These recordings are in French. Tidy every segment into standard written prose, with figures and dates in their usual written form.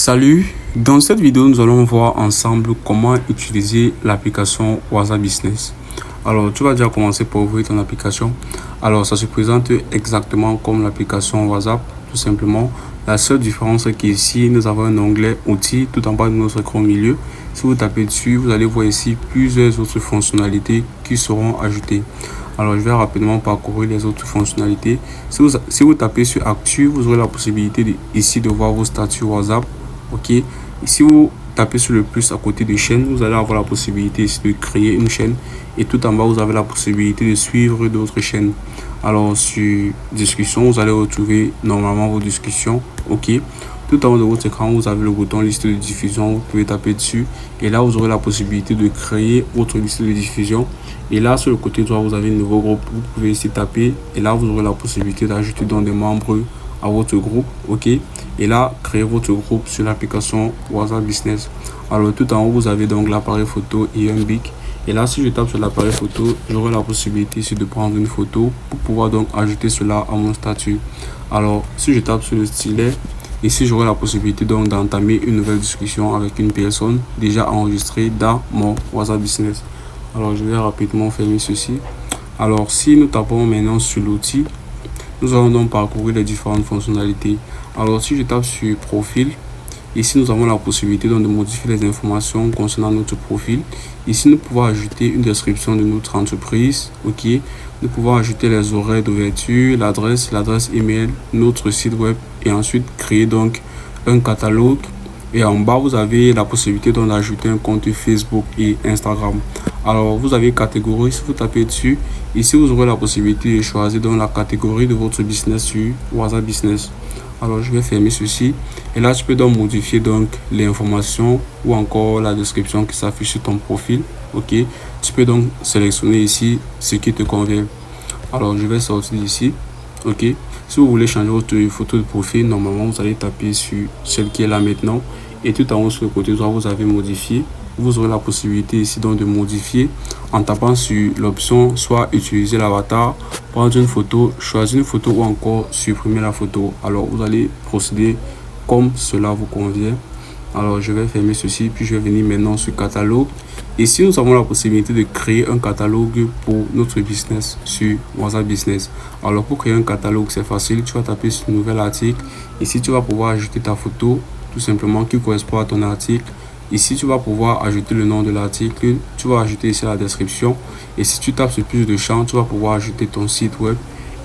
Salut, dans cette vidéo nous allons voir ensemble comment utiliser l'application WhatsApp Business. Alors tu vas déjà commencer par ouvrir ton application. Alors ça se présente exactement comme l'application WhatsApp, tout simplement. La seule différence est qu'ici nous avons un onglet outils tout en bas de notre écran au milieu. Si vous tapez dessus, vous allez voir ici plusieurs autres fonctionnalités qui seront ajoutées. Alors je vais rapidement parcourir les autres fonctionnalités. Si vous tapez sur Actu, vous aurez la possibilité ici de voir vos statuts WhatsApp. Ok, et si vous tapez sur le plus à côté de chaîne, vous allez avoir la possibilité ici de créer une chaîne, et tout en bas vous avez la possibilité de suivre d'autres chaînes. Alors sur discussion, vous allez retrouver normalement vos discussions. Ok, tout en haut de votre écran vous avez le bouton liste de diffusion, vous pouvez taper dessus et là vous aurez la possibilité de créer votre liste de diffusion. Et là sur le côté droit vous avez un nouveau groupe, vous pouvez ici taper et là vous aurez la possibilité d'ajouter dans des membres à votre groupe. Ok, et là créez votre groupe sur l'application WhatsApp Business. Alors tout en haut vous avez donc l'appareil photo et un bic, et là si je tape sur l'appareil photo, j'aurai la possibilité ici de prendre une photo pour pouvoir donc ajouter cela à mon statut. Alors si je tape sur le stylet, ici j'aurai la possibilité donc d'entamer une nouvelle discussion avec une personne déjà enregistrée dans mon WhatsApp Business. Alors je vais rapidement fermer ceci. Alors si nous tapons maintenant sur l'outil, nous allons donc parcourir les différentes fonctionnalités. Alors si je tape sur profil, ici nous avons la possibilité donc de modifier les informations concernant notre profil. Ici nous pouvons ajouter une description de notre entreprise. Ok, nous pouvons ajouter les horaires d'ouverture, l'adresse email, notre site web, et ensuite créer donc un catalogue. Et en bas vous avez la possibilité donc d'ajouter un compte Facebook et Instagram. Alors vous avez catégorie, si vous tapez dessus, ici vous aurez la possibilité de choisir donc la catégorie de votre business sur WhatsApp Business. Alors je vais fermer ceci, et là tu peux donc modifier donc l'information ou encore la description qui s'affiche sur ton profil. Ok, tu peux donc sélectionner ici ce qui te convient. Alors je vais sortir d'ici. Ok, si vous voulez changer votre photo de profil, normalement vous allez taper sur celle qui est là maintenant, et tout en haut sur le côté droit vous avez modifié. Vous aurez la possibilité ici donc de modifier en tapant sur l'option soit utiliser l'avatar, prendre une photo, choisir une photo ou encore supprimer la photo. Alors vous allez procéder comme cela vous convient. Alors je vais fermer ceci, puis je vais venir maintenant sur catalogue. Ici nous avons la possibilité de créer un catalogue pour notre business sur WhatsApp Business. Alors pour créer un catalogue c'est facile, tu vas taper sur nouvel article. Ici tu vas pouvoir ajouter ta photo tout simplement qui correspond à ton article. Ici tu vas pouvoir ajouter le nom de l'article, tu vas ajouter ici la description, et si tu tapes sur plus de champs, tu vas pouvoir ajouter ton site web,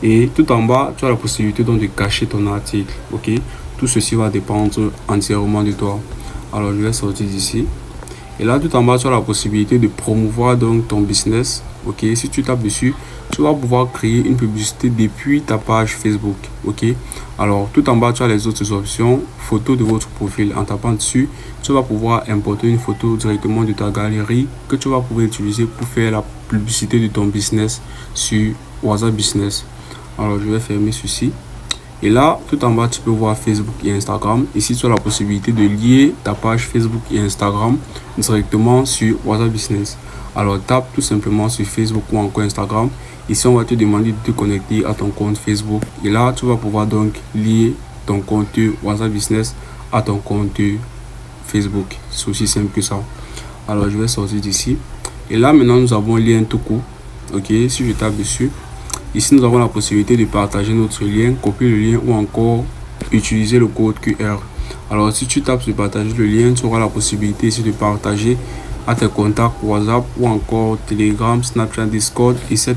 et tout en bas tu as la possibilité donc de cacher ton article. Ok, tout ceci va dépendre entièrement de toi. Alors je vais sortir d'ici, et là tout en bas tu as la possibilité de promouvoir donc ton business. Ok, si tu tapes dessus, tu vas pouvoir créer une publicité depuis ta page Facebook. Ok, alors tout en bas tu as les autres options, photo de votre profil. En tapant dessus, tu vas pouvoir importer une photo directement de ta galerie que tu vas pouvoir utiliser pour faire la publicité de ton business sur WhatsApp Business. Alors je vais fermer ceci, et là tout en bas tu peux voir Facebook et Instagram. Ici tu as la possibilité de lier ta page Facebook et Instagram directement sur WhatsApp Business. Alors tape tout simplement sur Facebook ou encore Instagram. Ici on va te demander de te connecter à ton compte Facebook, et là tu vas pouvoir donc lier ton compte WhatsApp Business à ton compte Facebook. C'est aussi simple que ça. Alors je vais sortir d'ici, et là maintenant nous avons un lien tout court. Ok, si je tape dessus, ici nous avons la possibilité de partager notre lien, copier le lien ou encore utiliser le code QR. Alors si tu tapes sur partager le lien, tu auras la possibilité ici de partager à tes contacts WhatsApp ou encore Telegram, Snapchat, Discord, etc.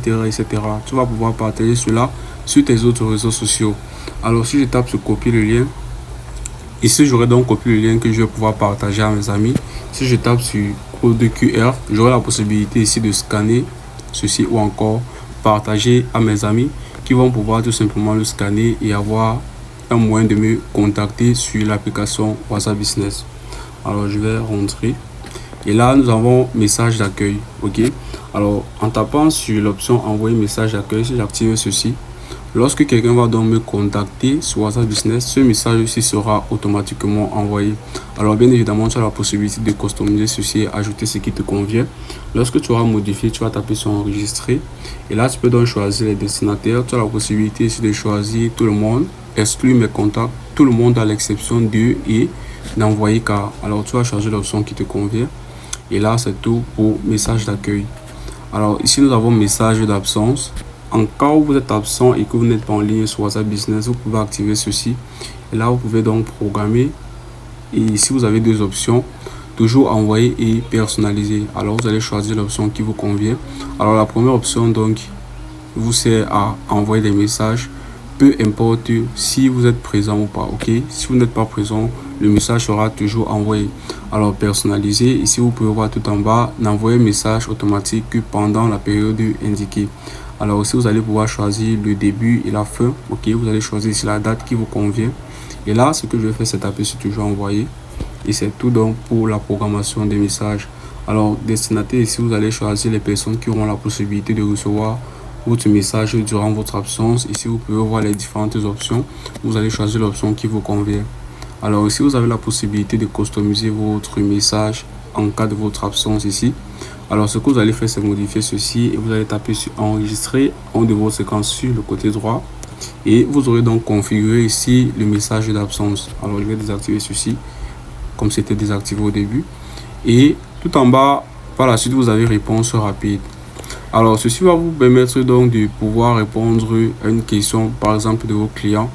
Tu vas pouvoir partager cela sur tes autres réseaux sociaux. Alors si je tape sur copier le lien, ici j'aurai donc copié le lien que je vais pouvoir partager à mes amis. Si je tape sur code QR, j'aurai la possibilité ici de scanner ceci ou encore partager à mes amis qui vont pouvoir tout simplement le scanner et avoir un moyen de me contacter sur l'application WhatsApp Business. Alors je vais rentrer, et là nous avons message d'accueil. Ok, alors en tapant sur l'option envoyer message d'accueil, si j'active ceci, lorsque quelqu'un va donc me contacter sur WhatsApp Business, ce message aussi sera automatiquement envoyé. Alors bien évidemment tu as la possibilité de customiser ceci et ajouter ce qui te convient. Lorsque tu auras modifié, tu vas taper sur enregistrer, et là tu peux donc choisir les destinataires. Tu as la possibilité ici de choisir tout le monde, exclure mes contacts, tout le monde à l'exception d'eux, et n'envoyer qu'à. Alors tu vas choisir l'option qui te convient. Et là, c'est tout pour message d'accueil. Alors ici, nous avons message d'absence. En cas où vous êtes absent et que vous n'êtes pas en ligne sur WhatsApp Business, vous pouvez activer ceci. Et là, vous pouvez donc programmer. Et ici, vous avez deux options. Toujours envoyer et personnaliser. Alors, vous allez choisir l'option qui vous convient. Alors, la première option, donc, vous sert à envoyer des messages. Peu importe si vous êtes présent ou pas, ok? Si vous n'êtes pas présent, le message sera toujours envoyé. Alors, personnaliser. Ici, vous pouvez voir tout en bas, n'envoyer message automatique que pendant la période indiquée. Alors aussi, vous allez pouvoir choisir le début et la fin. Ok, vous allez choisir ici la date qui vous convient. Et là, ce que je vais faire, c'est taper sur toujours envoyer. Et c'est tout donc pour la programmation des messages. Alors, destinataire, ici, vous allez choisir les personnes qui auront la possibilité de recevoir votre message durant votre absence. Ici, vous pouvez voir les différentes options. Vous allez choisir l'option qui vous convient. Alors ici, vous avez la possibilité de customiser votre message en cas de votre absence ici. Alors, ce que vous allez faire, c'est modifier ceci et vous allez taper sur enregistrer en de votre séquence sur le côté droit. Et vous aurez donc configuré ici le message d'absence. Alors, je vais désactiver ceci comme c'était désactivé au début. Et tout en bas, par la suite, vous avez réponse rapide. Alors, ceci va vous permettre donc de pouvoir répondre à une question, par exemple, de vos clients,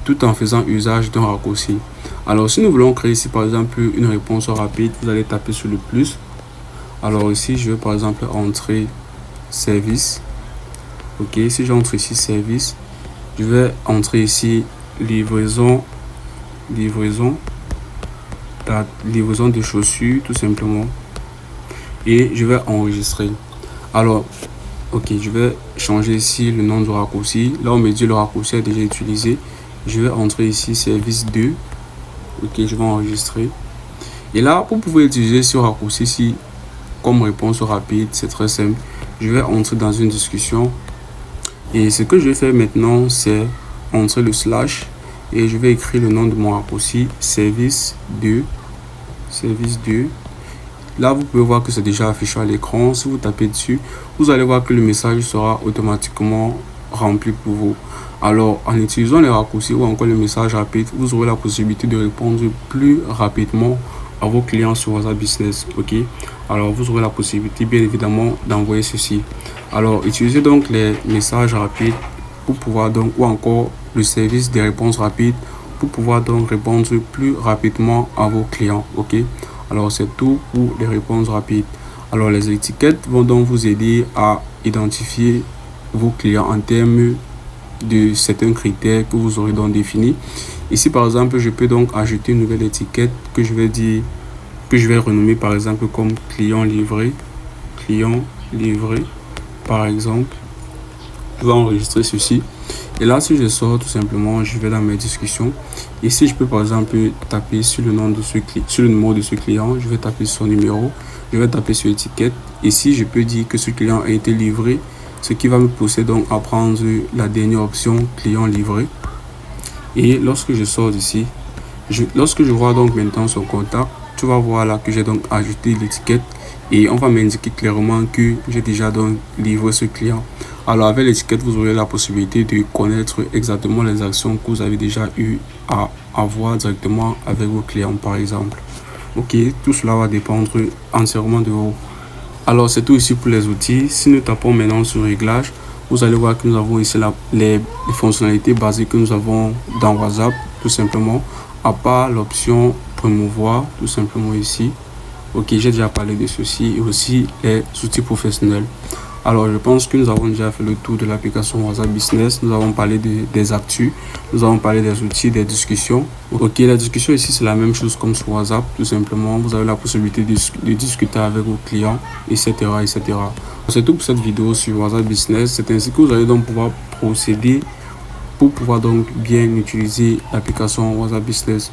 tout en faisant usage d'un raccourci. Alors, si nous voulons créer ici, par exemple, une réponse rapide, vous allez taper sur le plus. Alors ici, je vais par exemple entrer service. Ok, si j'entre ici service, je vais entrer ici livraison de chaussures tout simplement. Et je vais enregistrer. Alors, ok, je vais changer ici le nom du raccourci. Là, on me dit le raccourci est déjà utilisé. Je vais entrer ici service 2. Ok, je vais enregistrer. Et là, pour pouvoir utiliser ce raccourci ici comme réponse rapide, c'est très simple. Je vais entrer dans une discussion et ce que je vais faire maintenant, c'est entrer le slash et je vais écrire le nom de mon raccourci service 2. Là, vous pouvez voir que c'est déjà affiché à l'écran. Si vous tapez dessus, vous allez voir que le message sera automatiquement rempli pour vous. Alors, en utilisant les raccourcis ou encore le message rapide, vous aurez la possibilité de répondre plus rapidement à vos clients sur WhatsApp Business. Ok, alors vous aurez la possibilité bien évidemment d'envoyer ceci. Alors, utilisez donc les messages rapides pour pouvoir donc, ou encore le service des réponses rapides pour pouvoir donc répondre plus rapidement à vos clients. Ok, alors c'est tout pour les réponses rapides. Alors, les étiquettes vont donc vous aider à identifier vos clients en termes de certains critères que vous aurez donc définis. Ici, par exemple, je peux donc ajouter une nouvelle étiquette que je vais renommer par exemple comme client livré, par exemple. Je vais enregistrer ceci. Et là, si je sors tout simplement, je vais dans mes discussions. Ici, je peux par exemple taper sur le nom de sur le numéro de ce client. Je vais taper son numéro. Je vais taper sur étiquette. Ici, je peux dire que ce client a été livré, ce qui va me pousser donc à prendre la dernière option client livré. Et lorsque je sors d'ici, lorsque je vois donc maintenant son contact, tu vas voir là que j'ai donc ajouté l'étiquette et on va m'indiquer clairement que j'ai déjà donc livré ce client. Alors avec l'étiquette, vous aurez la possibilité de connaître exactement les actions que vous avez déjà eu à avoir directement avec vos clients par exemple. Ok, tout cela va dépendre entièrement de vous. Alors c'est tout ici pour les outils. Si nous tapons maintenant sur réglage, vous allez voir que nous avons ici les fonctionnalités basiques que nous avons dans WhatsApp, tout simplement, à part l'option promouvoir, tout simplement ici. Ok, j'ai déjà parlé de ceci et aussi les outils professionnels. Alors, je pense que nous avons déjà fait le tour de l'application WhatsApp Business. Nous avons parlé des actus, nous avons parlé des outils, des discussions. Ok, la discussion ici, c'est la même chose comme sur WhatsApp. Tout simplement, vous avez la possibilité de discuter avec vos clients, etc. etc. C'est tout pour cette vidéo sur WhatsApp Business. C'est ainsi que vous allez donc pouvoir procéder pour pouvoir donc bien utiliser l'application WhatsApp Business.